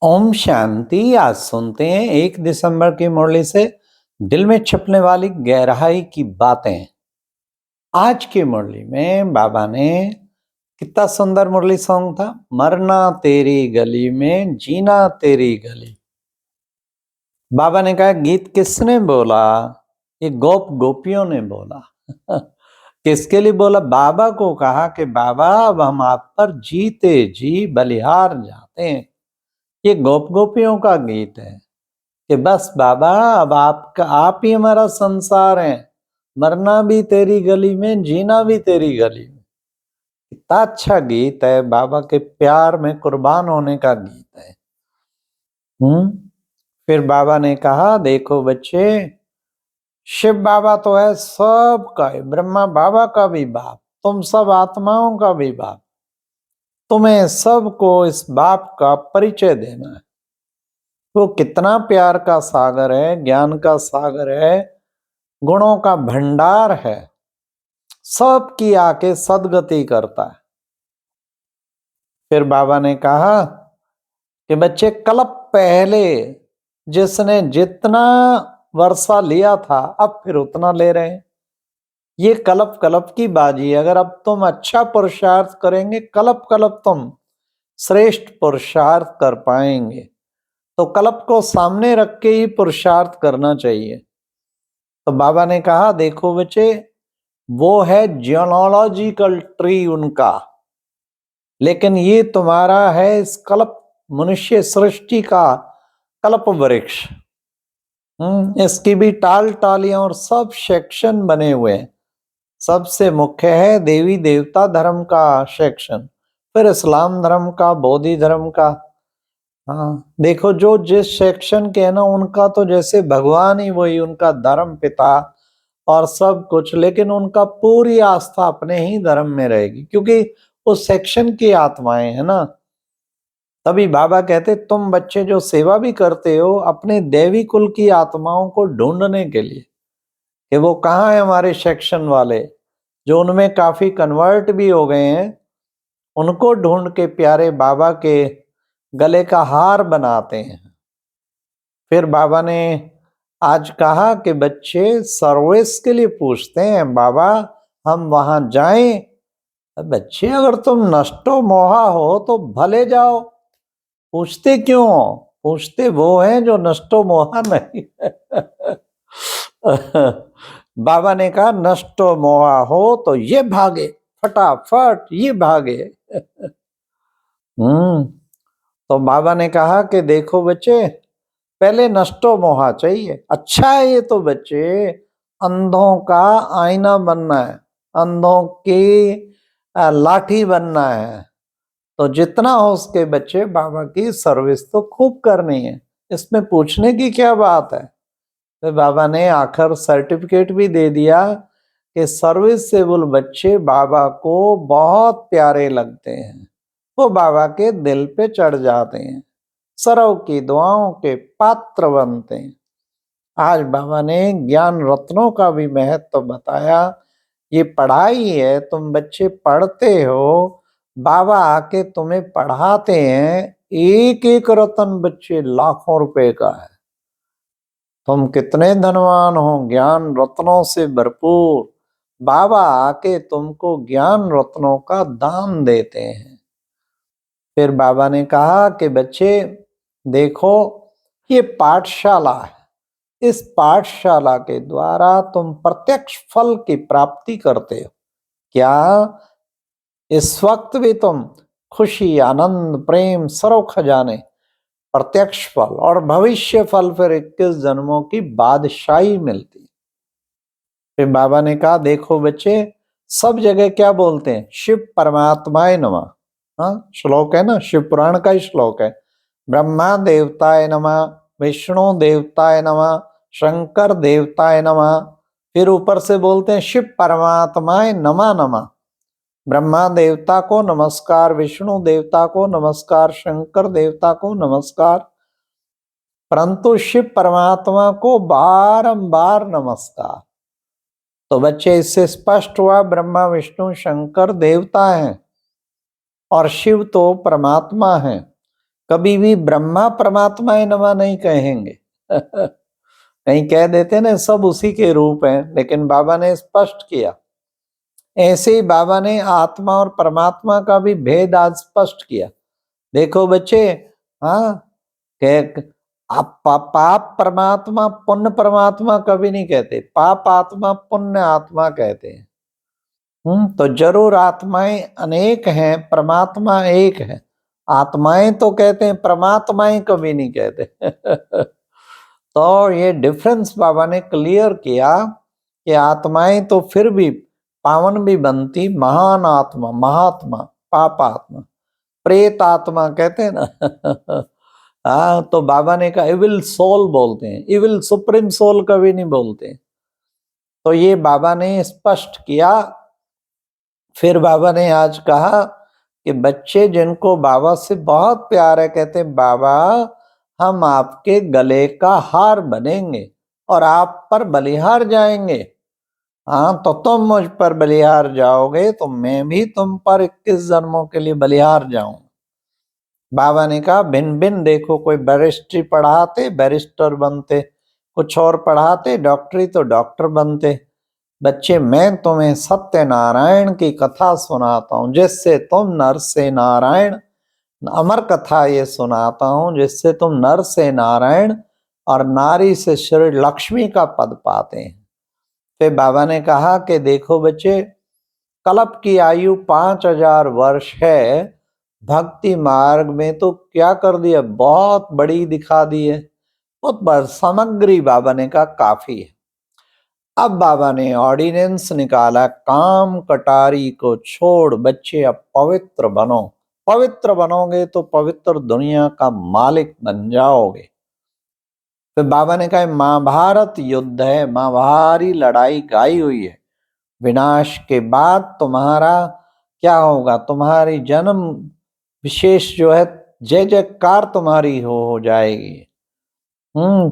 ओम शांति। आज सुनते हैं 1 दिसंबर की मुरली से दिल में छिपने वाली गहराई की बातें। आज की मुरली में बाबा ने कितना सुंदर मुरली सॉन्ग था, मरना तेरी गली में जीना तेरी गली। बाबा ने कहा गीत किसने बोला? ये गोपियों ने बोला। किसके लिए बोला? बाबा को कहा कि बाबा अब हम आप पर जीते जी बलिहार जाते हैं। ये गोपियों का गीत है कि बस बाबा अब आप ही हमारा संसार है, मरना भी तेरी गली में जीना भी तेरी गली में। कितना अच्छा गीत है, बाबा के प्यार में कुर्बान होने का गीत है। फिर बाबा ने कहा देखो बच्चे, शिव बाबा तो है सबका है, ब्रह्मा बाबा का भी बाप, तुम सब आत्माओं का भी बाप। तुम्हें सबको इस बाप का परिचय देना है। वो कितना प्यार का सागर है, ज्ञान का सागर है, गुणों का भंडार है, सबकी आके सदगति करता है। फिर बाबा ने कहा कि बच्चे कल्प पहले जिसने जितना वर्षा लिया था अब फिर उतना ले रहे हैं। ये कल्प कल्प की बाजी। अगर अब तुम अच्छा पुरुषार्थ करेंगे, कल्प कल्प तुम श्रेष्ठ पुरुषार्थ कर पाएंगे। तो कल्प को सामने रख के ही पुरुषार्थ करना चाहिए। तो बाबा ने कहा देखो बच्चे, वो है जियोलॉजिकल ट्री उनका, लेकिन ये तुम्हारा है इस कल्प मनुष्य सृष्टि का कल्प वृक्ष। इसकी भी टाल टालियां और सब सेक्शन बने हुए हैं। सबसे मुख्य है देवी देवता धर्म का सेक्शन, फिर इस्लाम धर्म का, बौद्ध धर्म का। हाँ देखो, जो जिस सेक्शन के है ना, उनका तो जैसे भगवान ही वही उनका धर्म पिता और सब कुछ, लेकिन उनका पूरी आस्था अपने ही धर्म में रहेगी, क्योंकि उस सेक्शन की आत्माएं है ना। तभी बाबा कहते तुम बच्चे जो सेवा भी करते हो अपने देवी कुल की आत्माओं को ढूंढने के लिए कि वो कहाँ है हमारे सेक्शन वाले, जो उनमें काफी कन्वर्ट भी हो गए हैं, उनको ढूंढ के प्यारे बाबा के गले का हार बनाते हैं। फिर बाबा ने आज कहा कि बच्चे सर्विस के लिए पूछते हैं, बाबा हम वहां जाएं? बच्चे अगर तुम नष्टो मोहा हो तो भले जाओ, पूछते क्यों हो? पूछते वो हैं जो नष्टो मोहा नहीं है। बाबा ने कहा नष्टो मोहा हो तो ये भागे, फटाफट ये भागे। तो बाबा ने कहा कि देखो बच्चे, पहले नष्टो मोहा चाहिए। अच्छा है ये तो बच्चे, अंधों का आईना बनना है, अंधों की लाठी बनना है। तो जितना हो उसके बच्चे बाबा की सर्विस तो खूब करनी है, इसमें पूछने की क्या बात है। तो बाबा ने आखिर सर्टिफिकेट भी दे दिया कि सर्विसेबल बच्चे बाबा को बहुत प्यारे लगते हैं, वो बाबा के दिल पे चढ़ जाते हैं, सरव की दुआओं के पात्र बनते हैं। आज बाबा ने ज्ञान रत्नों का भी महत्व बताया। ये पढ़ाई है, तुम बच्चे पढ़ते हो, बाबा आके तुम्हें पढ़ाते हैं। एक एक रत्न बच्चे लाखों रुपए का है। तुम कितने धनवान हो, ज्ञान रत्नों से भरपूर। बाबा आके तुमको ज्ञान रत्नों का दान देते हैं। फिर बाबा ने कहा कि बच्चे देखो, ये पाठशाला है, इस पाठशाला के द्वारा तुम प्रत्यक्ष फल की प्राप्ति करते हो। क्या इस वक्त भी तुम खुशी, आनंद, प्रेम, सर्व खजाने, प्रत्यक्ष फल और भविष्य फल, फिर 21 जन्मों की बादशाही मिलती। फिर बाबा ने कहा देखो बच्चे, सब जगह क्या बोलते हैं? शिव परमात्माय नमः। हाँ श्लोक है ना, शिव पुराण का ही श्लोक है। ब्रह्मा देवताय नमः, विष्णु देवताय नमः, शंकर देवताय नमः। फिर ऊपर से बोलते हैं शिव परमात्माय नमः नमः। ब्रह्मा देवता को नमस्कार, विष्णु देवता को नमस्कार, शंकर देवता को नमस्कार, परंतु शिव परमात्मा को बारंबार नमस्कार। तो बच्चे इससे स्पष्ट हुआ ब्रह्मा विष्णु शंकर देवता हैं और शिव तो परमात्मा है। कभी भी ब्रह्मा परमात्मा नमः नहीं कहेंगे। कहीं कह देते ना सब उसी के रूप हैं, लेकिन बाबा ने स्पष्ट किया। ऐसे ही बाबा ने आत्मा और परमात्मा का भी भेद आज स्पष्ट किया। देखो बच्चे, हाँ, आप पाप परमात्मा पुण्य परमात्मा कभी नहीं कहते, पाप आत्मा पुण्य आत्मा कहते हैं। तो जरूर आत्माएं अनेक हैं, परमात्मा एक है। आत्माएं तो कहते हैं, परमात्माएं कभी नहीं कहते। तो ये डिफरेंस बाबा ने क्लियर किया कि आत्माएं तो फिर भी पावन भी बनती, महान आत्मा, महात्मा, पाप आत्मा, प्रेत आत्मा कहते हैं ना। हाँ, तो बाबा ने कहा इविल सोल बोलते हैं, इविल सुप्रीम सोल कभी नहीं बोलते। तो ये बाबा ने स्पष्ट किया। फिर बाबा ने आज कहा कि बच्चे जिनको बाबा से बहुत प्यार है, कहते हैं बाबा हम आपके गले का हार बनेंगे और आप पर बलिहार जाएंगे। हाँ, तो तुम मुझ पर बलिहार जाओगे तो मैं भी तुम पर 21 जन्मों के लिए बलिहार जाऊंगा। बाबा ने कहा भिन्न भिन्न देखो, कोई बैरिस्ट्री पढ़ाते बैरिस्टर बनते, कुछ और पढ़ाते डॉक्टरी तो डॉक्टर बनते। बच्चे मैं तुम्हें सत्यनारायण की कथा सुनाता हूँ, जिससे तुम नर से नारायण, अमर कथा ये सुनाता हूँ जिससे तुम नर से नारायण और नारी से श्री लक्ष्मी का पद पाते हैं। फिर बाबा ने कहा कि देखो बच्चे, कल्प की आयु 5000 वर्ष है, भक्ति मार्ग में तो क्या कर दिया, बहुत बड़ी दिखा दी है, बहुत बड़ सामग्री बाबा ने कहा काफी है। अब बाबा ने ऑर्डिनेंस निकाला, काम कटारी को छोड़ बच्चे अब पवित्र बनो, पवित्र बनोगे तो पवित्र दुनिया का मालिक बन जाओगे। फिर बाबा ने कहा महाभारत युद्ध है, महाभारी लड़ाई गाई हुई है, विनाश के बाद तुम्हारा क्या होगा, तुम्हारी जन्म विशेष जो है जय जयकार तुम्हारी हो जाएगी।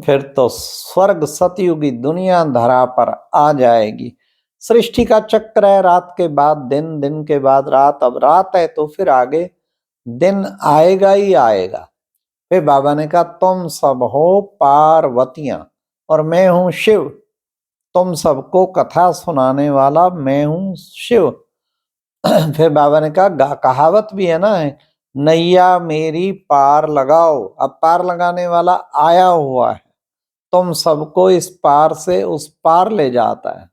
फिर तो स्वर्ग सतयुगी दुनिया धरा पर आ जाएगी। सृष्टि का चक्र है, रात के बाद दिन, दिन के बाद रात, अब रात है तो फिर आगे दिन आएगा ही आएगा। फिर बाबा ने कहा तुम सब हो पार्वतियां और मैं हूं शिव, तुम सबको कथा सुनाने वाला मैं हूं शिव। फिर बाबा ने कहा कहावत भी है ना, नैया मेरी पार लगाओ, अब पार लगाने वाला आया हुआ है, तुम सबको इस पार से उस पार ले जाता है।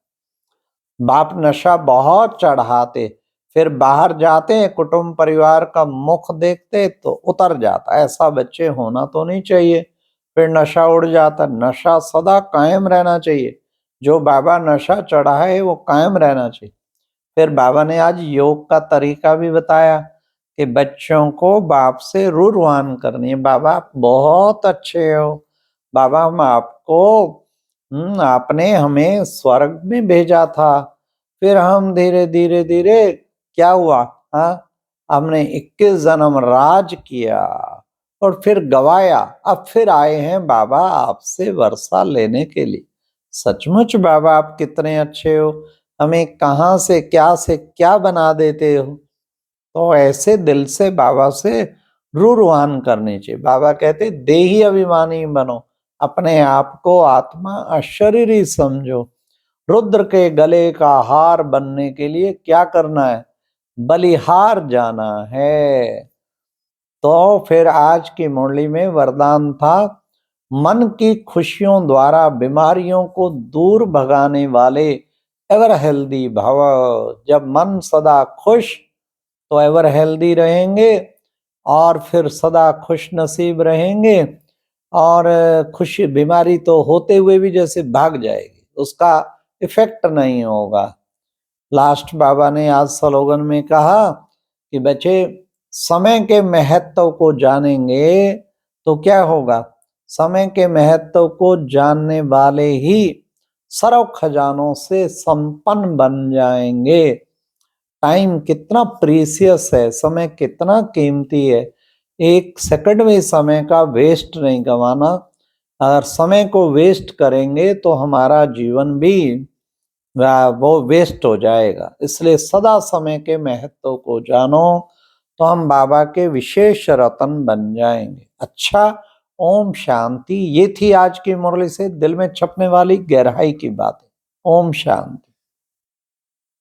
बाप नशा बहुत चढ़ाते, फिर बाहर जाते हैं, कुटुंब परिवार का मुख देखते तो उतर जाता, ऐसा बच्चे होना तो नहीं चाहिए। फिर नशा उड़ जाता, नशा सदा कायम रहना चाहिए, जो बाबा नशा चढ़ा है वो कायम रहना चाहिए। फिर बाबा ने आज योग का तरीका भी बताया कि बच्चों को बाप से रूरवान करनी है। बाबा आप बहुत अच्छे हो, बाबा हम आपको आपने हमें स्वर्ग में भेजा था, फिर हम धीरे धीरे धीरे क्या हुआ, हाँ, हमने 21 जन्म राज किया और फिर गवाया, अब फिर आए हैं बाबा आपसे वर्षा लेने के लिए। सचमुच बाबा आप कितने अच्छे हो, हमें कहाँ से क्या बना देते हो। तो ऐसे दिल से बाबा से रूरवान करनी चाहिए। बाबा कहते देही अभिमानी बनो, अपने आप को आत्मा अशरीरी समझो। रुद्र के गले का हार बनने के लिए क्या करना है, बलिहार जाना है। तो फिर आज की मुरली में वरदान था, मन की खुशियों द्वारा बीमारियों को दूर भगाने वाले एवर हेल्दी भव। जब मन सदा खुश तो एवर हेल्दी रहेंगे और फिर सदा खुश नसीब रहेंगे, और खुशी बीमारी तो होते हुए भी जैसे भाग जाएगी, उसका इफेक्ट नहीं होगा। लास्ट बाबा ने आज स्लोगन में कहा कि बच्चे समय के महत्व को जानेंगे तो क्या होगा, समय के महत्व को जानने वाले ही सर्व खजानों से संपन्न बन जाएंगे। टाइम कितना प्रीसियस है, समय कितना कीमती है, एक सेकंड में समय का वेस्ट नहीं गंवाना। अगर समय को वेस्ट करेंगे तो हमारा जीवन भी वो वेस्ट हो जाएगा। इसलिए सदा समय के महत्व को जानो, तो हम बाबा के विशेष रतन बन जाएंगे। अच्छा, ओम शांति। ये थी आज की मुरली से दिल में छपने वाली गहराई की बात। ओम शांति।